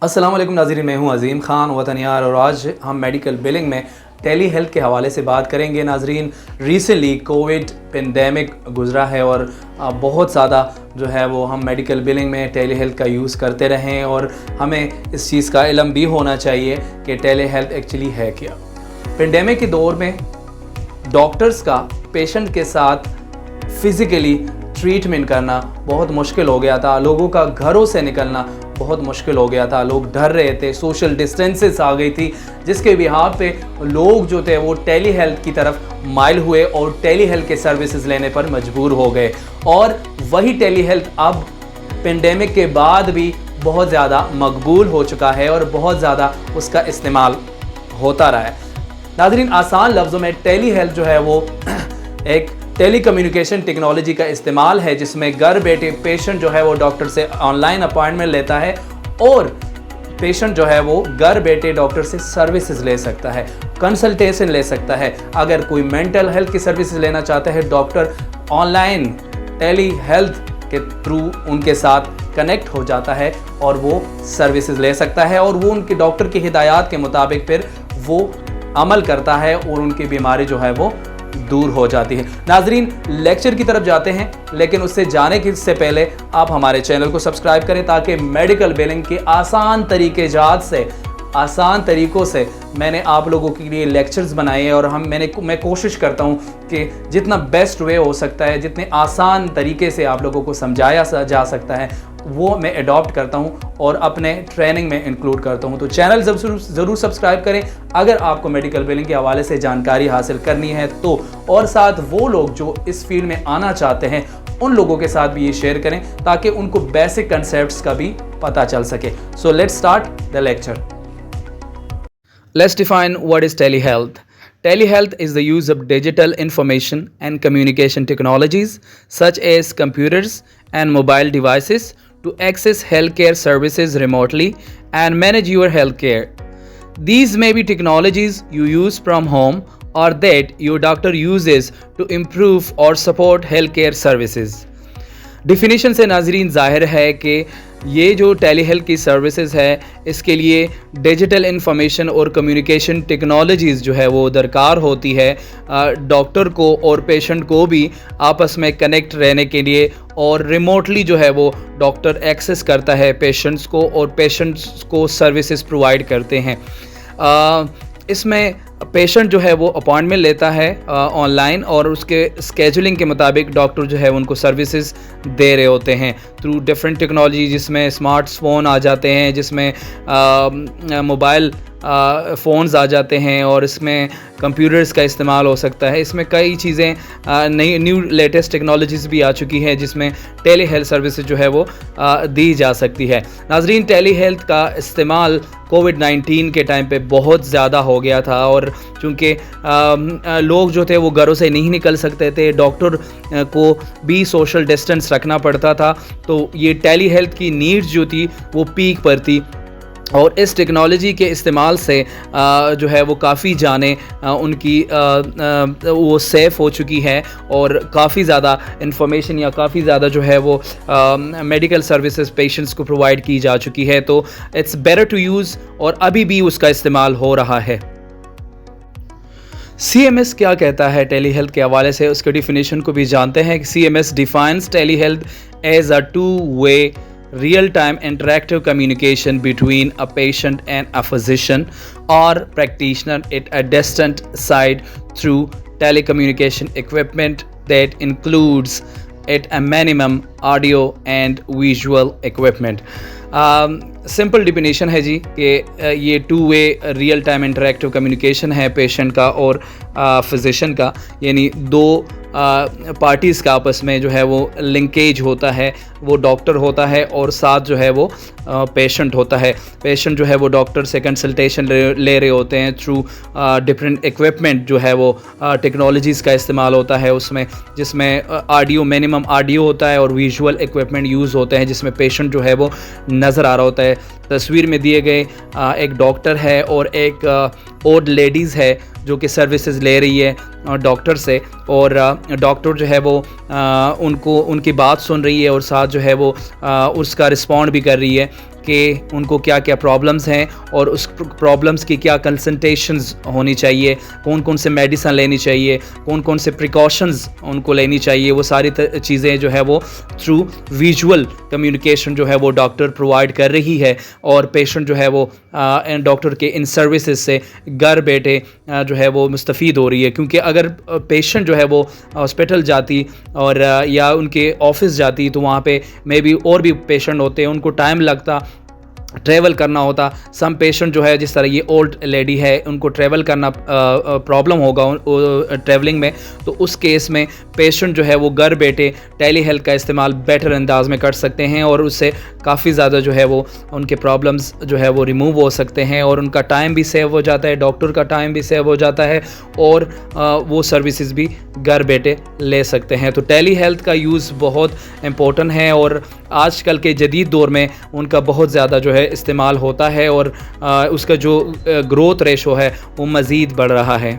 अस्सलाम वालेकुम नाज़रीन, मैं हूं अज़ीम ख़ान वतन यार और आज हम मेडिकल बिलिंग में टेली हेल्थ के हवाले से बात करेंगे। नाज़रीन, रिसेंटली कोविड पेंडेमिक गुज़रा है और बहुत ज़्यादा जो है वो हम मेडिकल बिलिंग में टेली हेल्थ का यूज़ करते रहें और हमें इस चीज़ का इल्म भी होना चाहिए कि टेली हेल्थ एक्चुअली है क्या। पेंडेमिक के दौर में डॉक्टर्स का पेशेंट के साथ फ़िज़िकली ट्रीटमेंट करना बहुत मुश्किल हो गया था। लोगों का घरों से निकलना बहुत मुश्किल हो गया था। लोग डर रहे थे, सोशल डिस्टेंसेस आ गई थी, जिसके बिहाफ पे लोग जो थे वो टेली हेल्थ की तरफ माइल हुए और टेली हेल्थ के सर्विसेज लेने पर मजबूर हो गए। और वही टेली हेल्थ अब पेंडेमिक के बाद भी बहुत ज़्यादा मकबूल हो चुका है और बहुत ज़्यादा उसका इस्तेमाल होता रहा है। नाज़रीन, आसान लफ्ज़ों में टेली हेल्थ जो है वो एक टेली कम्युनिकेशन टेक्नोलॉजी का इस्तेमाल है, जिसमें घर बैठे पेशेंट जो है वो डॉक्टर से ऑनलाइन अपॉइंटमेंट लेता है और पेशेंट जो है वो घर बैठे डॉक्टर से सर्विसेज ले सकता है, कंसल्टेशन ले सकता है। अगर कोई मेंटल हेल्थ की सर्विसेज लेना चाहता है, डॉक्टर ऑनलाइन टेली हेल्थ के थ्रू उनके साथ कनेक्ट हो जाता है और वो सर्विसेज ले सकता है और वो उनके डॉक्टर की हिदायत के मुताबिक फिर वो अमल करता है और उनकी बीमारी जो है वो दूर हो जाती है। नाजरीन, लेक्चर की तरफ जाते हैं, लेकिन उससे जाने से पहले आप हमारे चैनल को सब्सक्राइब करें ताकि मेडिकल बिलिंग के आसान तरीकों से मैंने आप लोगों के लिए लेक्चर्स बनाए हैं और मैं कोशिश करता हूं कि जितना बेस्ट वे हो सकता है, जितने आसान तरीके से आप लोगों को समझाया जा सकता है, वो मैं अडॉप्ट करता हूं और अपने ट्रेनिंग में इंक्लूड करता हूं। तो चैनल ज़रूर सब्सक्राइब करें अगर आपको मेडिकल बिलिंग के हवाले से जानकारी हासिल करनी है तो, और साथ वो लोग जो इस फील्ड में आना चाहते हैं उन लोगों के साथ भी ये शेयर करें ताकि उनको बेसिक कंसेप्ट्स का भी पता चल सके। So let's start the lecture. Let's define what is telehealth. Telehealth is the use of digital information and communication technologies such as computers and mobile devices to access healthcare services remotely and manage your healthcare. These may be technologies you use from home or that your doctor uses to improve or support healthcare services. Definition से नाजरीन ज़ाहिर है कि ये जो tele health की services है, इसके लिए डिजिटल इंफॉर्मेशन और कम्युनिकेशन टेक्नोलॉजीज़ जो है वो दरकार होती है डॉक्टर को और पेशेंट को भी आपस में कनेक्ट रहने के लिए, और रिमोटली जो है वो डॉक्टर एक्सेस करता है पेशेंट्स को और पेशेंट्स को सर्विसेज प्रोवाइड करते हैं। इसमें पेशेंट जो है वो अपॉइंटमेंट लेता है ऑनलाइन और उसके स्केजुलिंग के मुताबिक डॉक्टर जो है उनको सर्विसेज दे रहे होते हैं थ्रू डिफरेंट टेक्नोलॉजी, जिसमें स्मार्टफोन आ जाते हैं, जिसमें मोबाइल फ़ोन्स आ जाते हैं और इसमें कंप्यूटर्स का इस्तेमाल हो सकता है। इसमें कई चीज़ें नई न्यू लेटेस्ट टेक्नोलॉजीज़ भी आ चुकी हैं जिसमें टेली हेल्थ सर्विसेज जो है वो दी जा सकती है। नाजरीन, टेली हेल्थ का इस्तेमाल कोविड-19 के टाइम पे बहुत ज़्यादा हो गया था और चूँकि लोग जो थे वो घरों से नहीं निकल सकते थे, डॉक्टर को भी सोशल डिस्टेंस रखना पड़ता था, तो ये टेली हेल्थ की नीड्स जो थी वो पीक पर थी और इस टेक्नोलॉजी के इस्तेमाल से जो है वो काफ़ी जानें उनकी वो सेफ़ हो चुकी है और काफ़ी ज़्यादा इंफॉर्मेशन या काफ़ी ज़्यादा जो है वो मेडिकल सर्विसेज पेशेंट्स को प्रोवाइड की जा चुकी है। तो इट्स बेटर टू यूज़ और अभी भी उसका इस्तेमाल हो रहा है। CMS क्या कहता है टेली हेल्थ के हवाले से, उसके डिफिनेशन को भी जानते हैं। CMS defines telehealth as a two-way real-time interactive communication between a patient and a physician or practitioner at a distant site through telecommunication equipment that includes at a minimum audio and visual equipment. Simple definition है जी कि ये two-way real time interactive communication है patient का और physician का, यानी दो parties का आपस में जो है वो लिंकेज होता है। वो डॉक्टर होता है और साथ जो है वो पेशेंट होता है। पेशेंट जो है वो डॉक्टर से कंसल्टेशन ले रहे होते हैं थ्रू डिफरेंट इक्विपमेंट जो है वो टेक्नोलॉजीज़ का इस्तेमाल होता है उसमें, जिसमें ऑडियो मिनिमम ऑडियो होता है और विजुअल इक्विपमेंट यूज़ होते हैं जिसमें पेशेंट जो है वो नज़र आ रहा होता है। तस्वीर में दिए गए एक डॉक्टर है और एक ओल्ड लेडीज़ है जो कि सर्विसेज ले रही है डॉक्टर से, और डॉक्टर जो है वो उनकी बात सुन रही है और साथ जो है वो उसका रिस्पॉन्ड भी कर रही है। कि उनको क्या क्या प्रॉब्लम्स हैं और उस प्रॉब्लम्स की क्या कंसल्टेशंस होनी चाहिए, कौन कौन से मेडिसिन लेनी चाहिए, कौन कौन से प्रिकॉशंस उनको लेनी चाहिए, वो सारी चीज़ें जो है वो थ्रू विजुअल कम्युनिकेशन जो है वो डॉक्टर प्रोवाइड कर रही है और पेशेंट जो है वो डॉक्टर के इन सर्विसेज से घर बैठे जो है वो मुस्तफ़ीद हो रही है। क्योंकि अगर पेशेंट जो है वो हॉस्पिटल जाती और या उनके ऑफिस जाती तो वहाँ पे मे बी और भी पेशेंट होते हैं, उनको टाइम लगता, ट्रैवल करना होता। सम पेशेंट जो है, जिस तरह ये ओल्ड लेडी है, उनको ट्रैवल करना प्रॉब्लम होगा ट्रैवलिंग में, तो उस केस में पेशेंट जो है वो घर बैठे टेली हेल्थ का इस्तेमाल बेटर अंदाज में कर सकते हैं और उससे काफ़ी ज़्यादा जो है वो उनके प्रॉब्लम्स जो है वो रिमूव हो सकते हैं और उनका टाइम भी सेव हो जाता है, डॉक्टर का टाइम भी सेव हो जाता है और वो सर्विसेज भी घर बैठे ले सकते हैं। तो टेली हेल्थ का यूज़ बहुत इम्पोर्टेंट है और आजकल के जदीद दौर में उनका बहुत ज़्यादा जो है इस्तेमाल होता है और उसका जो ग्रोथ रेशो है वो मज़ीद बढ़ रहा है।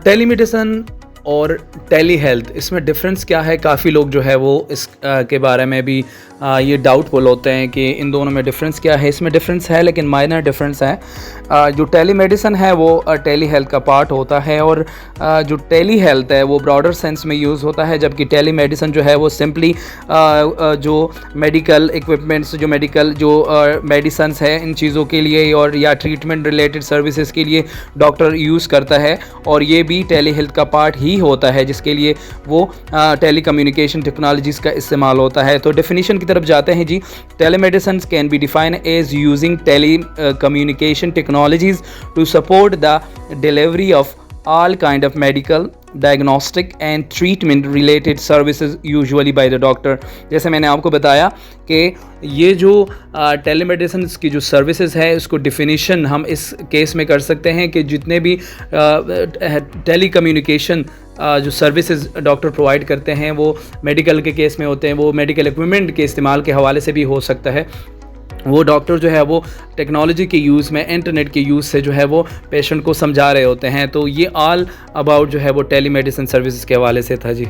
टेलीमेडिसिन और टेली हेल्थ, इसमें डिफरेंस क्या है? काफ़ी लोग जो है वो इस के बारे में भी ये डाउटफुल होते हैं कि इन दोनों में डिफरेंस क्या है। इसमें डिफरेंस है लेकिन माइनर डिफरेंस है। जो टेली मेडिसिन है वो टेली हेल्थ का पार्ट होता है और जो टेली हेल्थ है वो ब्रॉडर सेंस में यूज़ होता है, जबकि टेली मेडिसिन जो है वो सिंपली जो मेडिकल इक्विपमेंट्स, जो मेडिकल जो मेडिसिन है इन चीज़ों के लिए और या ट्रीटमेंट रिलेटेड सर्विसेज के लिए डॉक्टर यूज़ करता है और ये भी टेली हेल्थ का पार्ट ही होता है, जिसके लिए वो टेली कम्युनिकेशन टेक्नोलॉजीज़ का इस्तेमाल होता है। तो डेफिनेशन की तरफ जाते हैं जी। Telemedicine can be define as using tele communication technologies to support the delivery of all kind of medical, diagnostic and treatment related services usually by the doctor। जैसे मैंने आपको बताया कि ये जो टेलीमेडिसिन की जो सर्विसेज है उसको डिफिनीशन हम इस केस में कर सकते हैं कि जितने भी टेली कम्युनिकेशन जो सर्विसेज डॉक्टर प्रोवाइड करते हैं वो मेडिकल के केस में होते हैं, वो मेडिकल इक्विपमेंट के इस्तेमाल के हवाले से भी हो सकता है। वो डॉक्टर जो है वो टेक्नोलॉजी के यूज़ में, इंटरनेट के यूज़ से जो है वो पेशेंट को समझा रहे होते हैं। तो ये ऑल अबाउट जो है वो टेलीमेडिसिन सर्विसेज के हवाले से था जी।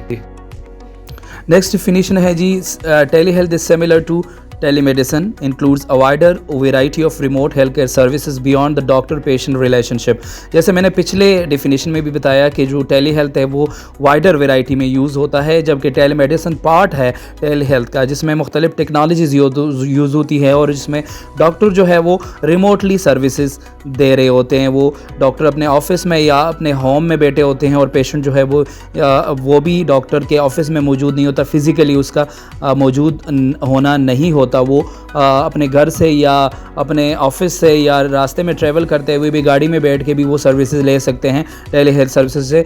नेक्स्ट डिफिनीशन है जी, tele health is similar to telemedicine, includes a wider variety of remote healthcare services beyond the doctor-patient relationship। जैसे मैंने पिछले डेफिनेशन में भी बताया कि जो टेली हेल्थ है वो वाइडर वेराइटी में यूज़ होता है, जबकि टेलीमेडिसिन पार्ट है टेली हेल्थ का, जिसमें मुख्तलिफ टेक्नोलॉजीज़ यूज़ होती है और जिसमें डॉक्टर जो है वो रिमोटली सर्विसेज दे रहे होते हैं। वो डॉक्टर अपने ऑफिस में या अपने होम में बैठे होते हैं और पेशेंट जो है वो भी डॉक्टर के ऑफिस में मौजूद नहीं होता, फिज़िकली उसका मौजूद होना नहीं होता। वो अपने घर से या अपने ऑफिस से या रास्ते में ट्रैवल करते हुए भी गाड़ी में बैठ के भी वो सर्विसेज ले सकते हैं टेली हेल्थ सर्विसेज से।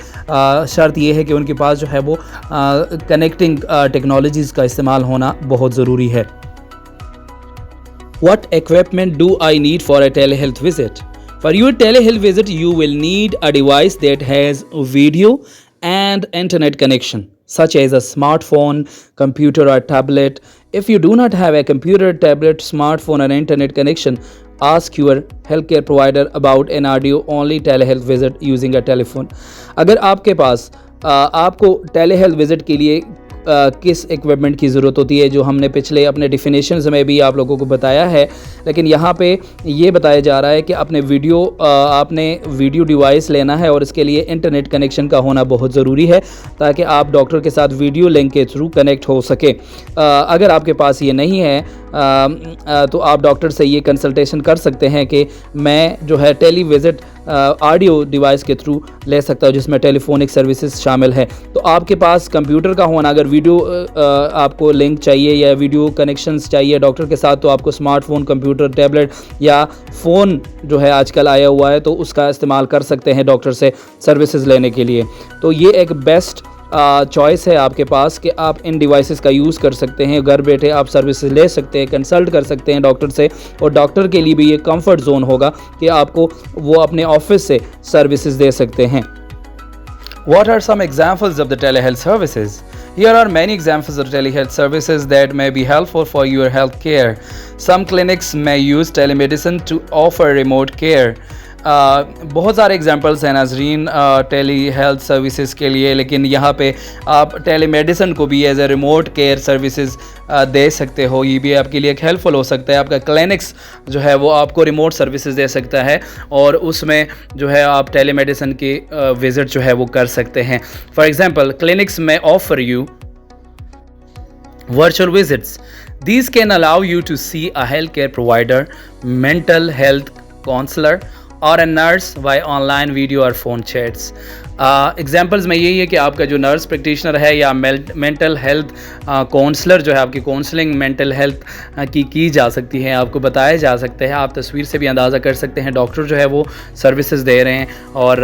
शर्त ये है कि उनके पास जो है वो कनेक्टिंग टेक्नोलॉजीज़ का इस्तेमाल होना बहुत ज़रूरी है। What equipment do I need for a telehealth visit? For your telehealth visit, you will need a device that has video and internet connection, such as a smartphone, computer or tablet. If you do not have a computer, tablet, smartphone or internet connection, ask your healthcare provider about an audio-only telehealth visit using a telephone। अगर आपके पास आपको telehealth visit के लिए किस equipment की ज़रूरत होती है, जो हमने पिछले अपने डिफिनेशंस में भी आप लोगों को बताया है, लेकिन यहाँ पे ये बताया जा रहा है कि आपने वीडियो डिवाइस लेना है और इसके लिए इंटरनेट कनेक्शन का होना बहुत ज़रूरी है ताकि आप डॉक्टर के साथ वीडियो लिंक के थ्रू कनेक्ट हो सके। अगर आपके पास ये नहीं है तो आप डॉक्टर से ये कंसल्टेशन कर सकते हैं कि मैं जो है टेली विज़िट ऑडियो डिवाइस के थ्रू ले सकता हूँ जिसमें टेलीफोनिक सर्विसेज शामिल है। तो आपके पास कंप्यूटर का होना, अगर वीडियो आपको लिंक चाहिए या वीडियो कनेक्शंस चाहिए डॉक्टर के साथ, तो आपको स्मार्टफोन, कंप्यूटर, टैबलेट या फ़ोन जो है आजकल आया हुआ है तो उसका इस्तेमाल कर सकते हैं डॉक्टर से सर्विसेज लेने के लिए। तो ये एक बेस्ट चॉइस है आपके पास कि आप इन डिवाइसेस का यूज़ कर सकते हैं, घर बैठे आप सर्विसेज ले सकते हैं, कंसल्ट कर सकते हैं डॉक्टर से, और डॉक्टर के लिए भी ये कंफर्ट जोन होगा कि आपको वो अपने ऑफिस से सर्विसेज दे सकते हैं। What are some examples of the telehealth services? Here are many examples of telehealth services that may be helpful for your health care. Some clinics may use telemedicine to offer remote care. बहुत सारे examples हैं नाजरीन tele health services के लिए, लेकिन यहाँ पे आप टेली मेडिसिन को भी as a remote care services दे सकते हो। ये भी आपके लिए एक हेल्पफुल हो सकता है। आपका क्लिनिक्स जो है वो आपको रिमोट सर्विसेज दे सकता है और उसमें जो है आप टेली मेडिसिन की विज़िट जो है वो कर सकते हैं। फॉर एग्ज़ाम्पल क्लिनिक्स में offer you virtual visits. These can allow you to see a healthcare provider, mental health counselor or a nurse via online video or phone chats. Examples में यही है कि आपका जो नर्स प्रैक्टिशनर है या mental health counsellor जो है, आपकी काउंसलिंग मेंटल हेल्थ की जा सकती है, आपको बताया जा सकता है। आप तस्वीर से भी अंदाज़ा कर सकते हैं डॉक्टर जो है वो सर्विसेज दे रहे हैं और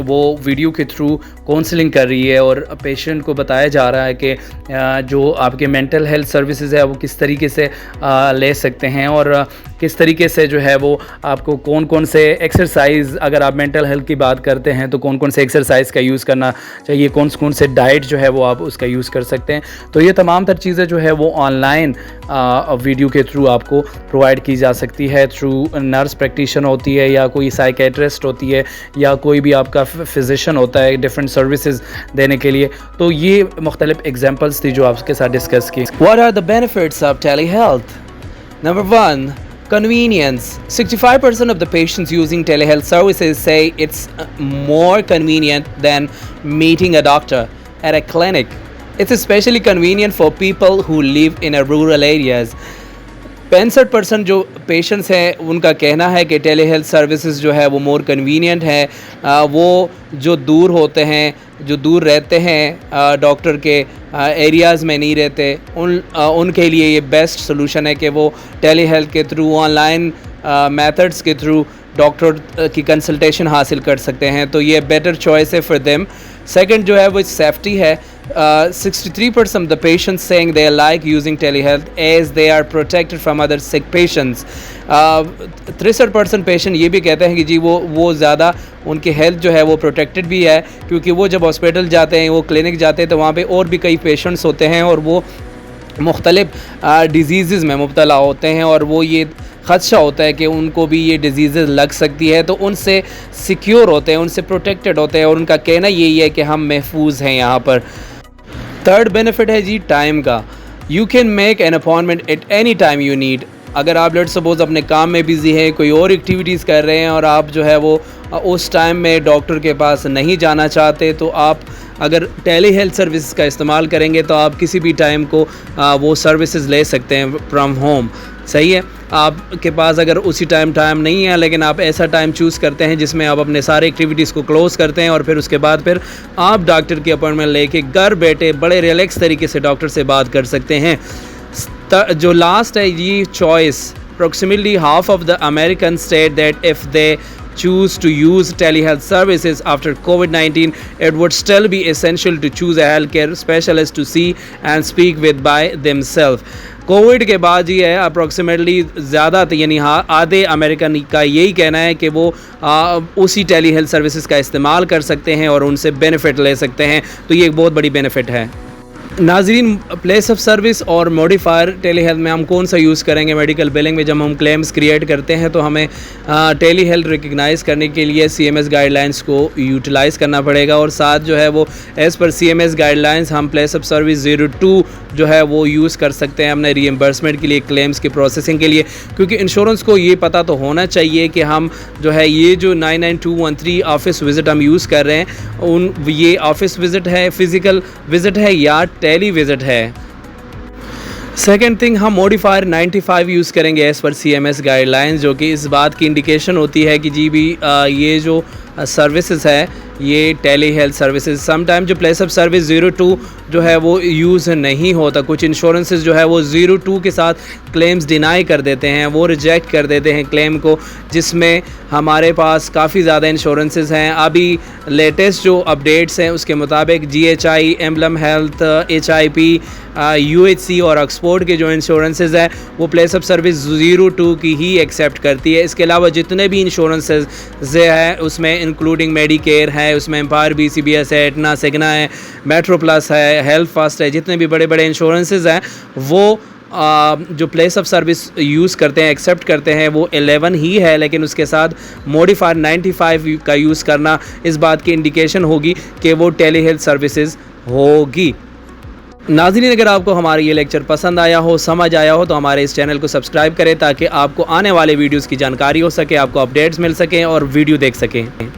वो वीडियो के थ्रू काउंसलिंग कर रही है और पेशेंट को बताया जा रहा है कि जो आपके मेंटल हेल्थ सर्विसेज है वो किस तरीके से ले सकते हैं और किस तरीके से जो है वो आपको कौन कौन से एक्सरसाइज, अगर आप मेंटल हेल्थ की बात करते हैं तो कौन कौन से एक्सरसाइज का यूज़ करना चाहिए, कौन कौन से डाइट जो है वो आप उसका यूज़ कर सकते हैं। तो ये तमाम तर चीज़ें जो है वो ऑनलाइन वीडियो के थ्रू आपको प्रोवाइड की जा सकती है। थ्रू नर्स प्रैक्टिशनर होती है या कोई साइकेट्रिस्ट होती है या कोई भी आपका फिजिशियन होता है डिफरेंट सर्विसेज देने के लिए। तो ये मुख्तलिफ एग्जाम्पल्स थी जो आपके साथ डिस्कस की। What are the benefits of telehealth? Number 1, convenience. 65% of the patients using telehealth services say it's more convenient than meeting a doctor at a clinic. It's especially convenient for people who live in a rural areas. 65% जो patients हैं उनका कहना है कि tele health services जो है वो more convenient है। वो जो दूर होते हैं, जो दूर रहते हैं डॉक्टर के एरियाज़ में नहीं रहते, उनके लिए ये बेस्ट सोल्यूशन है कि वो टेली हेल्थ के थ्रू, ऑनलाइन मेथड्स के थ्रू डॉक्टर की कंसल्टेशन हासिल कर सकते हैं। तो ये बेटर चॉइस है फॉर देम। सेकंड जो है वो सेफ्टी है। 63% of the patients saying they like using telehealth as they are protected from other sick patients. 63% patient ये भी कहते हैं कि जी वो ज़्यादा उनकी हेल्थ जो है वो प्रोटेक्टेड भी है, क्योंकि वो जब हॉस्पिटल जाते हैं, वो क्लिनिक जाते हैं तो वहाँ पे और भी कई पेशेंट्स होते हैं और वो मुख्तलिफ डिजीज़ में मुब्तला होते हैं और वो ये ख़दशा होता है कि उनको भी ये डिजीज़ लग सकती है, तो उनसे सिक्योर होते हैं, उनसे प्रोटेक्टेड होते हैं और उनका कहना यही है कि हम महफूज हैं यहाँ पर। थर्ड बेनिफिट है जी टाइम का। You can make an appointment at any time you need. अगर आप लेट्स सपोज अपने काम में बिज़ी हैं, कोई और एक्टिविटीज़ कर रहे हैं और आप जो है वो उस टाइम में डॉक्टर के पास नहीं जाना चाहते, तो आप अगर टेली हेल्थ सर्विस का इस्तेमाल करेंगे तो आप किसी भी टाइम को वो सर्विसेज ले सकते हैं फ्रॉम होम। सही है, आपके पास अगर उसी टाइम नहीं है, लेकिन आप ऐसा टाइम चूज़ करते हैं जिसमें आप अपने सारे एक्टिविटीज़ को क्लोज़ करते हैं और फिर उसके बाद फिर आप डॉक्टर की अपॉइंटमेंट लेके घर बैठे बड़े रिलैक्स तरीके से डॉक्टर से बात कर सकते हैं। जो लास्ट है ये choice, approximately half of the Americans state that if they choose to use telehealth services after COVID-19, it would still be essential to choose a healthcare specialist to see and speak with by themselves. Covid के बाद ये है approximately ज़्यादा यानी आधे American का यही कहना है कि वो उसी टेली हेल्थ सर्विसेज का इस्तेमाल कर सकते हैं और उनसे बेनिफिट ले सकते हैं। तो ये एक बहुत बड़ी बेनिफिट है। नाज़रीन, प्लेस ऑफ सर्विस और मॉडिफायर टेली हेल्थ में हम कौन सा यूज़ करेंगे? मेडिकल बिलिंग में जब हम क्लेम्स क्रिएट करते हैं तो हमें टेली हेल्थ रिकग्नाइज़ करने के लिए CMS गाइडलाइंस को यूटिलाइज़ करना पड़ेगा और साथ जो है वो एज़ पर CMS गाइडलाइंस हम प्लेस ऑफ सर्विस 02 जो है वो यूज़ कर सकते हैं अपने रीएम्बर्समेंट के लिए, क्लेम्स की प्रोसेसिंग के लिए, क्योंकि इंश्योरेंस को ये पता तो होना चाहिए कि हम जो है ये जो 99213 ऑफिस विज़िट हम यूज़ कर रहे हैं ये ऑफिस विज़िट है, फ़िज़िकल विज़िट है या टेली विज़िट है। सेकेंड थिंग, हम मॉडिफायर 95 यूज़ करेंगे एज़ पर CMS गाइडलाइंस, जो कि इस बात की इंडिकेशन होती है कि जी भी ये जो सर्विसेज है ये टेली हेल्थ सर्विसेज। समटाइम जो प्लेस ऑफ सर्विस 02 जो है वो यूज़ नहीं होता, कुछ इंश्योरेंसेस जो है वो 02 के साथ क्लेम्स डिनाई कर देते हैं, वो रिजेक्ट कर देते हैं क्लेम को, जिसमें हमारे पास काफ़ी ज़्यादा इंश्योरेंसेस हैं। अभी लेटेस्ट जो अपडेट्स हैं उसके मुताबिक GHI, emblem health, HIP, UHC और ऑक्सफोर्ड के जो इंश्योरेंसेस हैं वो प्लेस ऑफ सर्विस 02 की ही एक्सेप्ट करती है। इसके अलावा जितने भी इंश्योरेंसेस हैं उसमें इंक्लूडिंग मेडिकेयर है, उसमें एम्पायर BCBS है, एटना, सिग्ना है, मेट्रो प्लस है, हेल्थ फर्स्ट है, जितने भी बड़े बड़े इंश्योरेंसेस हैं वो जो प्लेस ऑफ सर्विस यूज़ करते हैं, एक्सेप्ट करते हैं, वो 11 ही है, लेकिन उसके साथ मॉडिफायर 95 का यूज़ करना इस बात की इंडिकेशन होगी कि वो टेली हेल्थ सर्विसेज होगी। नाज़रीन, अगर आपको हमारा ये लेक्चर पसंद आया हो, समझ आया हो, तो हमारे इस चैनल को सब्सक्राइब करें ताकि आपको आने वाले वीडियोस की जानकारी हो सके, आपको अपडेट्स मिल सकें और वीडियो देख सकें।